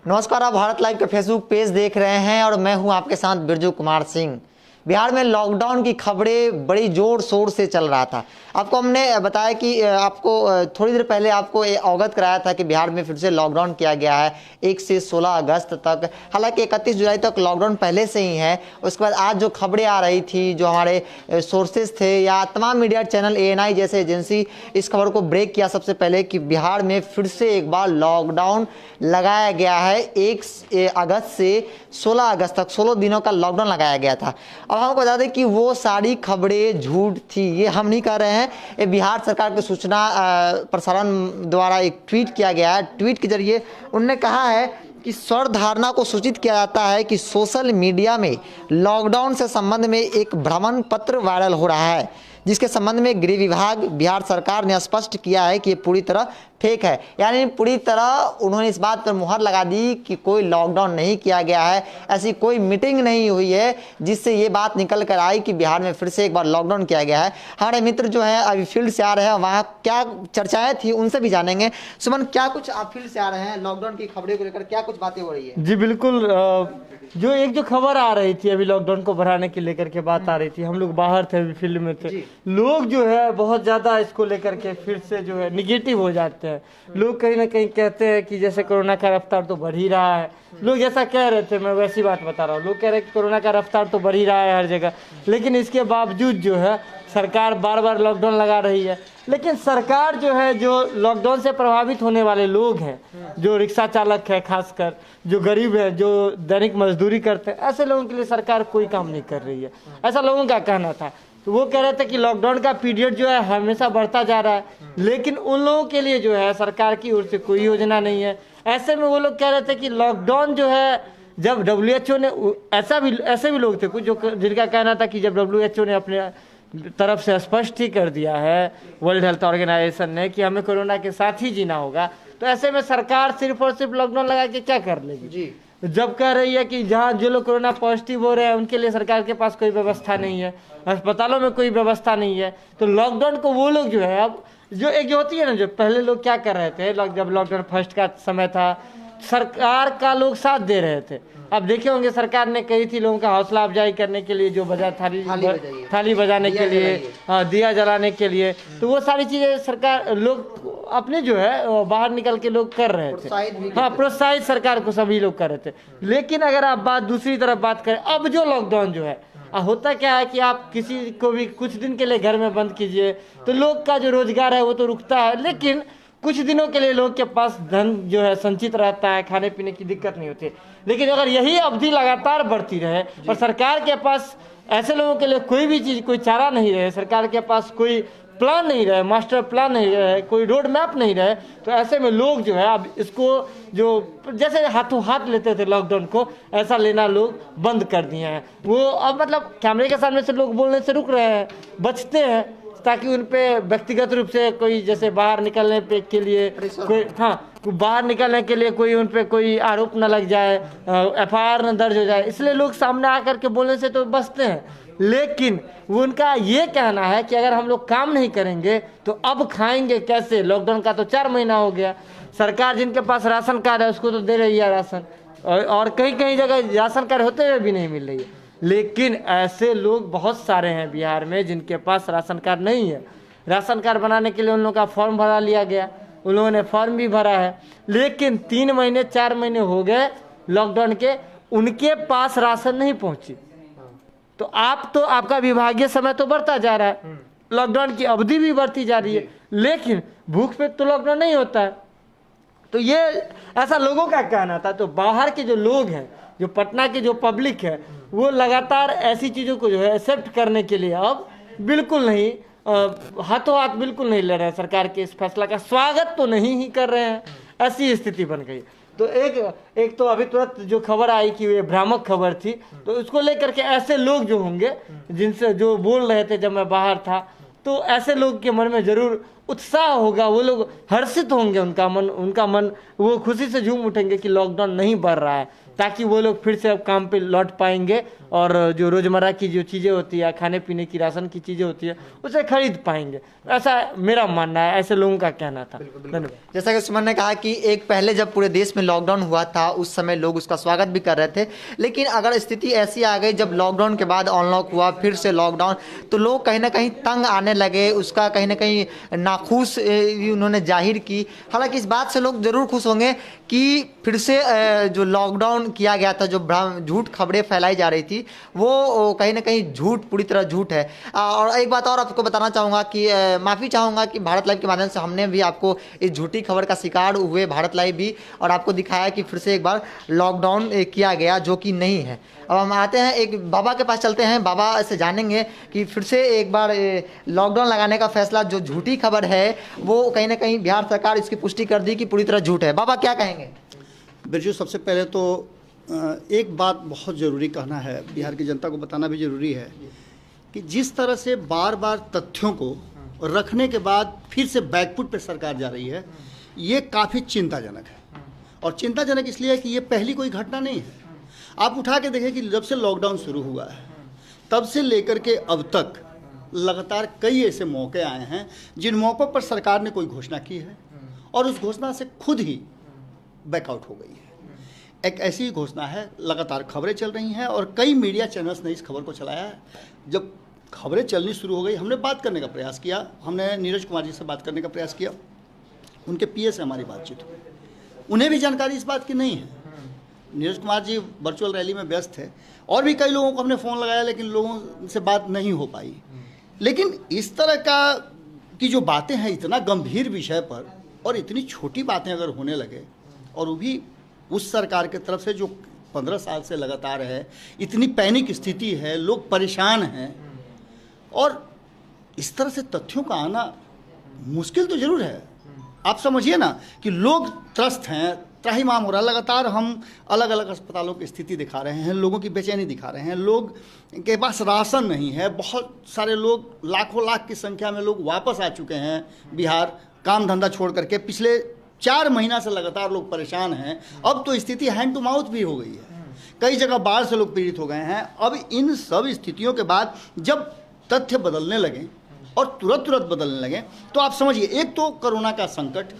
नमस्कार, आप भारत लाइव के फेसबुक पेज देख रहे हैं और मैं हूं आपके साथ बिरजू कुमार सिंह। बिहार में लॉकडाउन की खबरें बड़ी जोर शोर से चल रहा था। आपको हमने बताया कि आपको थोड़ी देर पहले आपको अवगत कराया था कि बिहार में फिर से लॉकडाउन किया गया है 1 से 16 अगस्त तक। हालांकि 31 जुलाई तक लॉकडाउन पहले से ही है। उसके बाद आज जो खबरें आ रही थी, जो हमारे सोर्सेज थे या तमाम मीडिया चैनल ANI जैसे एजेंसी इस खबर को ब्रेक किया सबसे पहले कि बिहार में फिर से एक बार लॉकडाउन लगाया गया है। 1 अगस्त से 16 अगस्त तक 16 दिनों का लॉकडाउन लगाया गया था। अब हमको बता दें कि वो सारी खबरें झूठ थी, ये हम नहीं कर रहे हैं। ये बिहार सरकार के सूचना प्रसारण द्वारा एक ट्वीट किया गया है। ट्वीट के जरिए उन्होंने कहा है कि सर्वधारणा को सूचित किया जाता है कि सोशल मीडिया में लॉकडाउन से संबंध में एक भ्रमण पत्र वायरल हो रहा है, जिसके संबंध में गृह विभाग बिहार सरकार ने स्पष्ट किया है कि ये पूरी तरह फेक है। यानी पूरी तरह उन्होंने इस बात पर मुहर लगा दी कि कोई लॉकडाउन नहीं किया गया है, ऐसी कोई मीटिंग नहीं हुई है जिससे ये बात निकल कर आई कि बिहार में फिर से एक बार लॉकडाउन किया गया है। हमारे मित्र जो है अभी फील्ड से आ रहे हैं, वहाँ क्या चर्चाएं थी उनसे भी जानेंगे। सुमन, क्या कुछ आप फील्ड से आ रहे हैं, लॉकडाउन की खबरें को लेकर क्या कुछ बातें हो रही है? जी बिल्कुल, जो खबर आ रही थी अभी लॉकडाउन को बढ़ाने के लेकर के बात आ रही थी, हम लोग बाहर थे, अभी फील्ड में थे। लोग जो है बहुत ज्यादा इसको लेकर के फिर से जो है निगेटिव हो जाते हैं। लोग कहीं ना कहीं कहते हैं कि जैसे कोरोना का रफ्तार तो बढ़ ही रहा है। लोग ऐसा कह रहे थे, मैं वैसी बात बता रहा हूँ। लोग कह रहे हैं कि कोरोना का रफ्तार तो बढ़ ही रहा है हर जगह, लेकिन इसके बावजूद जो है सरकार बार बार लॉकडाउन लगा रही है। लेकिन सरकार जो है, जो लॉकडाउन से प्रभावित होने वाले लोग हैं, जो रिक्शा चालक है, खासकर जो गरीब है, जो दैनिक मजदूरी करते हैं, ऐसे लोगों के लिए सरकार कोई काम नहीं कर रही है, ऐसा लोगों का कहना था। तो वो कह रहे थे कि लॉकडाउन का पीरियड जो है हमेशा बढ़ता जा रहा है, लेकिन उन लोगों के लिए जो है सरकार की ओर से कोई योजना नहीं है। ऐसे में वो लोग कह रहे थे कि लॉकडाउन जो है, जब WHO ने ऐसे भी लोग थे कुछ जो जिनका कहना था कि जब WHO ने अपने तरफ से स्पष्ट ही कर दिया है, वर्ल्ड हेल्थ ऑर्गेनाइजेशन ने, कि हमें कोरोना के साथ ही जीना होगा, तो ऐसे में सरकार सिर्फ और सिर्फ लॉकडाउन लगा के क्या कर लेगी जी? जब कह रही है कि जहाँ जो लोग कोरोना पॉजिटिव हो रहे हैं उनके लिए सरकार के पास कोई व्यवस्था नहीं है, अस्पतालों में कोई व्यवस्था नहीं है, तो लॉकडाउन को वो लोग जो है, अब जो होती है ना, जो पहले लोग क्या कर रहे थे, जब लॉकडाउन फर्स्ट का समय था, सरकार का लोग साथ दे रहे थे। अब देखे होंगे सरकार ने कही थी लोगों का हौसला अफजाई करने के लिए, जो बजा थाली बजाने के लिए, दिया जलाने के लिए, तो वो सारी चीजें सरकार लोग अपने जो है बाहर निकल के लोग कर रहे थे। हाँ, प्रोत्साहित सरकार को सभी लोग कर रहे थे। लेकिन अगर आप दूसरी तरफ बात करें, अब जो लॉकडाउन जो है, होता क्या है कि आप किसी को भी कुछ दिन के लिए घर में बंद कीजिए तो लोग का जो रोजगार है वो तो रुकता है, लेकिन कुछ दिनों के लिए लोग के पास धन जो है संचित रहता है, खाने पीने की दिक्कत नहीं होती। लेकिन अगर यही अवधि लगातार बढ़ती रहे और सरकार के पास ऐसे लोगों के लिए कोई भी चीज़, कोई चारा नहीं रहे, सरकार के पास कोई प्लान नहीं रहे, मास्टर प्लान नहीं रहे, कोई रोड मैप नहीं रहे, तो ऐसे में लोग जो है अब इसको जो जैसे हाथों हाथ लेते थे लॉकडाउन को, ऐसा लेना लोग बंद कर दिए हैं। वो अब मतलब कैमरे के सामने से लोग बोलने से रुक रहे हैं, बचते हैं, ताकि उन पे व्यक्तिगत रूप से कोई जैसे बाहर निकलने पे के लिए कोई, हाँ, बाहर निकलने के लिए कोई उन पे कोई आरोप न लग जाए, FIR न दर्ज हो जाए, इसलिए लोग सामने आकर के बोलने से तो बचते हैं। लेकिन वो उनका ये कहना है कि अगर हम लोग काम नहीं करेंगे तो अब खाएंगे कैसे? लॉकडाउन का तो 4 महीना हो गया, सरकार जिनके पास राशन कार्ड है उसको तो दे रही है राशन, और कहीं कहीं जगह राशन कार्ड होते हुए भी नहीं मिल रही है। लेकिन ऐसे लोग बहुत सारे हैं बिहार में जिनके पास राशन कार्ड नहीं है। राशन कार्ड बनाने के लिए उन लोगों का फॉर्म भरा लिया गया, उन लोगों ने फॉर्म भी भरा है, लेकिन 3 महीने 4 महीने हो गए लॉकडाउन के, उनके पास राशन नहीं पहुंची। तो आपका विभागीय समय तो बढ़ता जा रहा है, लॉकडाउन की अवधि भी बढ़ती जा रही है, लेकिन भूख पे तो लॉकडाउन नहीं होता है। तो ये ऐसा लोगों का कहना था। तो बाहर के जो लोग हैं, जो पटना के जो पब्लिक है, वो लगातार ऐसी चीज़ों को जो है एक्सेप्ट करने के लिए अब बिल्कुल नहीं, हाथों हाथ बिल्कुल नहीं ले रहे हैं, सरकार के इस फैसला का स्वागत तो नहीं ही कर रहे हैं, ऐसी स्थिति बन गई। तो एक तो अभी तुरंत जो खबर आई कि ये भ्रामक खबर थी, तो उसको लेकर के ऐसे लोग जो होंगे जिनसे जो बोल रहे थे जब मैं बाहर था, तो ऐसे लोग के मन में जरूर उत्साह होगा, वो लोग हर्षित होंगे, उनका मन वो खुशी से झूम उठेंगे कि लॉकडाउन नहीं बढ़ रहा है, ताकि वो लोग फिर से अब काम पे लौट पाएंगे और जो रोज़मर्रा की जो चीज़ें होती है, खाने पीने की राशन की चीज़ें होती है, उसे खरीद पाएंगे। ऐसा मेरा मानना है, ऐसे लोगों का कहना था। धन्यवाद। जैसा कि सुमन ने कहा कि एक पहले जब पूरे देश में लॉकडाउन हुआ था उस समय लोग उसका स्वागत भी कर रहे थे, लेकिन अगर स्थिति ऐसी आ गई जब लॉकडाउन के बाद अनलॉक हुआ, फिर से लॉकडाउन, तो लोग कहीं ना कहीं तंग आने लगे, उसका कहीं ना कहीं नाखुश भी उन्होंने जाहिर की। हालांकि इस बात से लोग ज़रूर खुश होंगे कि फिर से जो लॉकडाउन किया गया था, जो झूठ खबरें फैलाई जा रही थी, वो कहीं ना कहीं झूठ, पूरी तरह झूठ है। और एक बात और आपको बताना चाहूँगा कि माफ़ी चाहूँगा कि भारत लाइव के माध्यम से हमने भी आपको इस झूठी खबर का शिकार हुए, भारत लाइव भी, और आपको दिखाया कि फिर से एक बार लॉकडाउन किया गया, जो कि नहीं है। अब हम आते हैं एक बाबा के पास चलते हैं, बाबा से जानेंगे कि फिर से एक बार लॉकडाउन लगाने का फैसला, जो झूठी खबर है वो कहीं ना कहीं बिहार सरकार इसकी पुष्टि कर दी कि पूरी तरह झूठ है। बाबा क्या कहेंगे? बिरजू, सबसे पहले तो एक बात बहुत ज़रूरी कहना है, बिहार की जनता को बताना भी ज़रूरी है कि जिस तरह से बार बार तथ्यों को रखने के बाद फिर से बैकफुट पर सरकार जा रही है, ये काफ़ी चिंताजनक है। और चिंताजनक इसलिए है कि ये पहली कोई घटना नहीं है। आप उठा के देखें कि जब से लॉकडाउन शुरू हुआ है तब से लेकर के अब तक लगातार कई ऐसे मौके आए हैं जिन मौक़ों पर सरकार ने कोई घोषणा की है और उस घोषणा से खुद ही बैकआउट हो गई है। एक ऐसी घोषणा है, लगातार खबरें चल रही हैं और कई मीडिया चैनल्स ने इस खबर को चलाया है। जब खबरें चलनी शुरू हो गई, हमने बात करने का प्रयास किया, हमने नीरज कुमार जी से बात करने का प्रयास किया, उनके पीए से हमारी बातचीत हुई, उन्हें भी जानकारी इस बात की नहीं है। नीरज कुमार जी वर्चुअल रैली में व्यस्त थे और भी कई लोगों को हमने फ़ोन लगाया, लेकिन लोगों से बात नहीं हो पाई। लेकिन इस तरह की जो बातें हैं, इतना गंभीर विषय पर और इतनी छोटी बातें अगर होने लगे, और वो भी उस सरकार की तरफ से जो 15 साल से लगातार है, इतनी पैनिक स्थिति है, लोग परेशान हैं, और इस तरह से तथ्यों का आना मुश्किल तो ज़रूर है। आप समझिए ना कि लोग त्रस्त हैं, त्राहिमाम हो रहा है। लगातार हम अलग अलग अस्पतालों की स्थिति दिखा रहे हैं, लोगों की बेचैनी दिखा रहे हैं, लोग के पास राशन नहीं है, बहुत सारे लोग, लाखों लाख की संख्या में लोग वापस आ चुके हैं बिहार, काम धंधा छोड़ करके। पिछले 4 महीना से लगातार लोग परेशान हैं। अब तो स्थिति हैंड टू माउथ भी हो गई है, कई जगह बाढ़ से लोग पीड़ित हो गए हैं। अब इन सब स्थितियों के बाद जब तथ्य बदलने लगे और तुरंत बदलने लगे, तो आप समझिए, एक तो कोरोना का संकट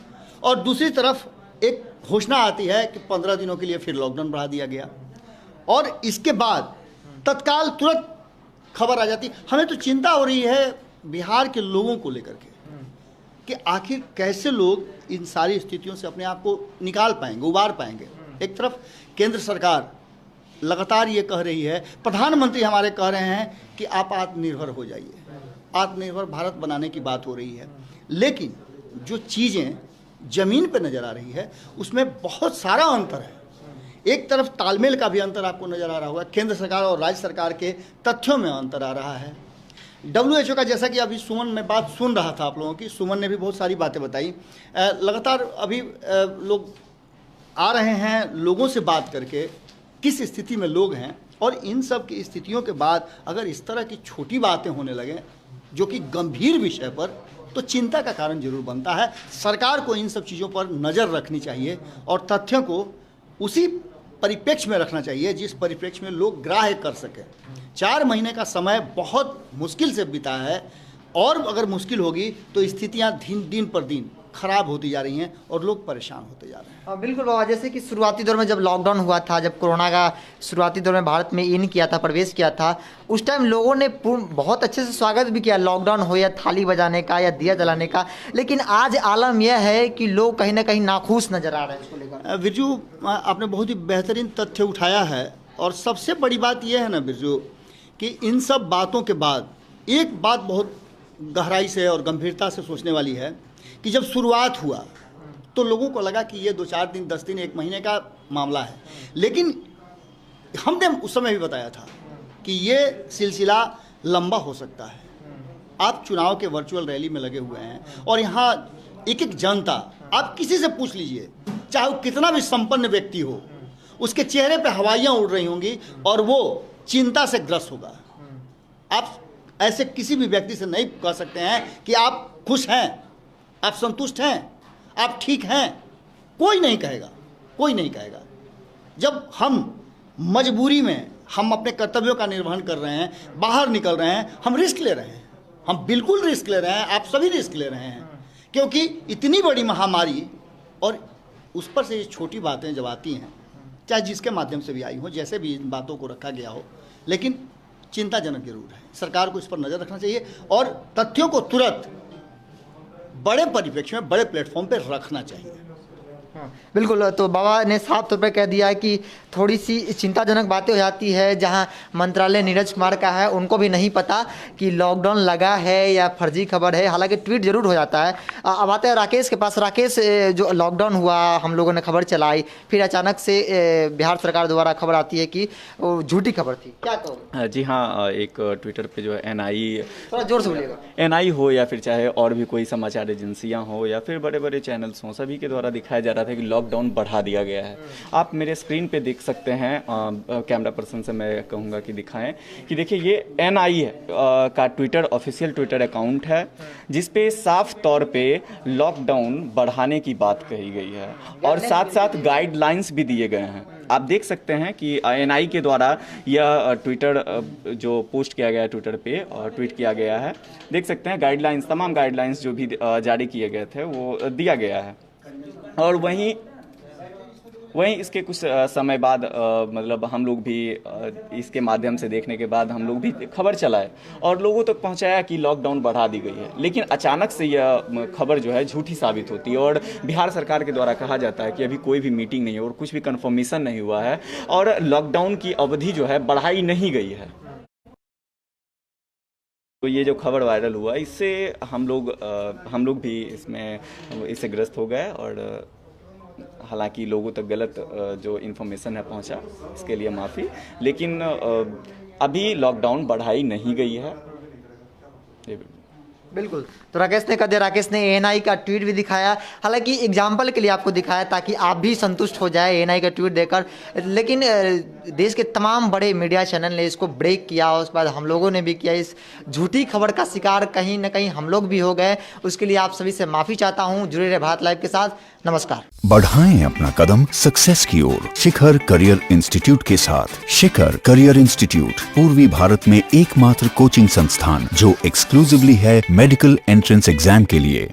और दूसरी तरफ एक घोषणा आती है कि 15 दिनों के लिए फिर लॉकडाउन बढ़ा दिया गया, और इसके बाद तत्काल तुरंत खबर आ जाती। हमें तो चिंता हो रही है बिहार के लोगों को लेकर के कि आखिर कैसे लोग इन सारी स्थितियों से अपने आप को निकाल पाएंगे, उबार पाएंगे। एक तरफ केंद्र सरकार लगातार ये कह रही है, प्रधानमंत्री हमारे कह रहे हैं कि आप आत्मनिर्भर हो जाइए, आत्मनिर्भर भारत बनाने की बात हो रही है, लेकिन जो चीज़ें ज़मीन पर नज़र आ रही है उसमें बहुत सारा अंतर है। एक तरफ तालमेल का भी अंतर आपको नज़र आ रहा होगा, केंद्र सरकार और राज्य सरकार के तथ्यों में अंतर आ रहा है। WHO का, जैसा कि अभी सुमन में बात सुन रहा था आप लोगों की, सुमन ने भी बहुत सारी बातें बताई। लगातार अभी लोग आ रहे हैं, लोगों से बात करके किस स्थिति में लोग हैं, और इन सब की स्थितियों के बाद अगर इस तरह की छोटी बातें होने लगे जो कि गंभीर विषय पर, तो चिंता का कारण जरूर बनता है। सरकार को इन सब चीज़ों पर नज़र रखनी चाहिए और तथ्यों को उसी परिप्रेक्ष्य में रखना चाहिए जिस परिप्रेक्ष्य में लोग ग्राह्य कर सकें। 4 महीने का समय बहुत मुश्किल से बीता है, और अगर मुश्किल होगी तो स्थितियां दिन पर दिन खराब होती जा रही हैं और लोग परेशान होते जा रहे हैं। बिल्कुल बाबा, जैसे कि शुरुआती दौर में जब लॉकडाउन हुआ था, जब कोरोना का शुरुआती दौर में भारत में इन किया था, प्रवेश किया था, उस टाइम लोगों ने बहुत अच्छे से स्वागत भी किया, लॉकडाउन हो या थाली बजाने का या दिया जलाने का। लेकिन आज आलम यह है कि लोग कहीं ना कहीं नाखुश नजर आ रहे हैं इसको लेकर। बिरजू, आपने बहुत ही बेहतरीन तथ्य उठाया है, और सबसे बड़ी बात यह है ना बिरजू कि इन सब बातों के बाद एक बात बहुत गहराई से और गंभीरता से सोचने वाली है कि जब शुरुआत हुआ तो लोगों को लगा कि ये 2-4 दिन, 10 दिन, 1 महीने का मामला है, लेकिन हमने उस समय भी बताया था कि ये सिलसिला लंबा हो सकता है। आप चुनाव के वर्चुअल रैली में लगे हुए हैं और यहाँ एक जनता, आप किसी से पूछ लीजिए, चाहे वो कितना भी संपन्न व्यक्ति हो, उसके चेहरे पे हवाइयाँ उड़ रही होंगी और वो चिंता से ग्रस्त होगा। आप ऐसे किसी भी व्यक्ति से नहीं कह सकते हैं कि आप खुश हैं। आप संतुष्ट हैं, आप ठीक हैं, कोई नहीं कहेगा, कोई नहीं कहेगा। जब हम मजबूरी में हम अपने कर्तव्यों का निर्वहन कर रहे हैं, बाहर निकल रहे हैं, हम रिस्क ले रहे हैं, हम बिल्कुल रिस्क ले रहे हैं, आप सभी रिस्क ले रहे हैं, क्योंकि इतनी बड़ी महामारी और उस पर से ये छोटी बातें जब आती हैं, चाहे जिसके माध्यम से भी आई हो, जैसे भी इन बातों को रखा गया हो, लेकिन चिंताजनक जरूर है। सरकार को इस पर नज़र रखना चाहिए और तथ्यों को तुरंत बड़े परिप्रेक्ष्य में, बड़े प्लेटफॉर्म पर रखना चाहिए। बिल्कुल, तो बाबा ने साफ तौर पर कह दिया कि थोड़ी सी चिंताजनक बातें हो जाती है, जहां मंत्रालय नीरज कुमार का है, उनको भी नहीं पता कि लॉकडाउन लगा है या फर्जी खबर है, हालांकि ट्वीट जरूर हो जाता है। अब आते हैं राकेश के पास। राकेश, जो लॉकडाउन हुआ, हम लोगों ने खबर चलाई, फिर अचानक से बिहार सरकार द्वारा खबर आती है कि वो झूठी खबर थी, क्या कहोगे? जी हाँ, एक ट्विटर पे जो है NI, थोड़ा जोर से बोलिएगा। NI हो या फिर चाहे और भी कोई समाचार एजेंसियां हो या फिर बड़े बड़े चैनल्स हों, सभी के द्वारा दिखाया जा रहा था कि लॉकडाउन बढ़ा दिया गया है। आप मेरे स्क्रीन पे देख सकते हैं, कैमरा पर्सन से मैं कहूँगा कि दिखाएं कि देखिए ये NI का ट्विटर, ऑफिशियल ट्विटर अकाउंट है, जिस पे साफ तौर पे लॉकडाउन बढ़ाने की बात कही गई है और साथ साथ गाइडलाइंस भी दिए गए हैं। आप देख सकते हैं कि NI के द्वारा यह ट्विटर जो पोस्ट किया गया है, ट्विटर पे और ट्वीट किया गया है, देख सकते हैं गाइडलाइंस, तमाम गाइडलाइंस जो भी जारी किए गए थे वो दिया गया है। और वहीं इसके कुछ समय बाद मतलब हम लोग भी इसके माध्यम से देखने के बाद हम लोग भी खबर चलाए और लोगों तक पहुंचाया कि लॉकडाउन बढ़ा दी गई है, लेकिन अचानक से यह खबर जो है झूठी साबित होती है और बिहार सरकार के द्वारा कहा जाता है कि अभी कोई भी मीटिंग नहीं है और कुछ भी कंफर्मेशन नहीं हुआ है और लॉकडाउन की अवधि जो है बढ़ाई नहीं गई है। तो ये जो खबर वायरल हुआ, इससे हम लोग भी इससे ग्रस्त हो गए और हालांकि लोगों तक गलत जो इन्फॉर्मेशन है पहुंचा, इसके लिए माफ़ी, लेकिन अभी लॉकडाउन बढ़ाई नहीं गई है। बिल्कुल, तो राकेश ने कह दिया, राकेश ने NI का ट्वीट भी दिखाया, हालांकि एग्जाम्पल के लिए आपको दिखाया ताकि आप भी संतुष्ट हो जाए NI का ट्वीट देखकर, लेकिन देश के तमाम बड़े मीडिया चैनल ने इसको ब्रेक किया और उसके बाद हम लोगों ने भी किया। इस झूठी खबर का शिकार कहीं ना कहीं हम लोग भी हो गए, उसके लिए आप सभी से माफ़ी चाहता हूँ। जुड़े रहे भारत लाइव के साथ, नमस्कार। बढ़ाएं अपना कदम सक्सेस की ओर शिखर करियर इंस्टीट्यूट के साथ। शिखर करियर इंस्टीट्यूट पूर्वी भारत में एकमात्र कोचिंग संस्थान जो एक्सक्लूसिवली है मेडिकल एंट्रेंस एग्जाम के लिए।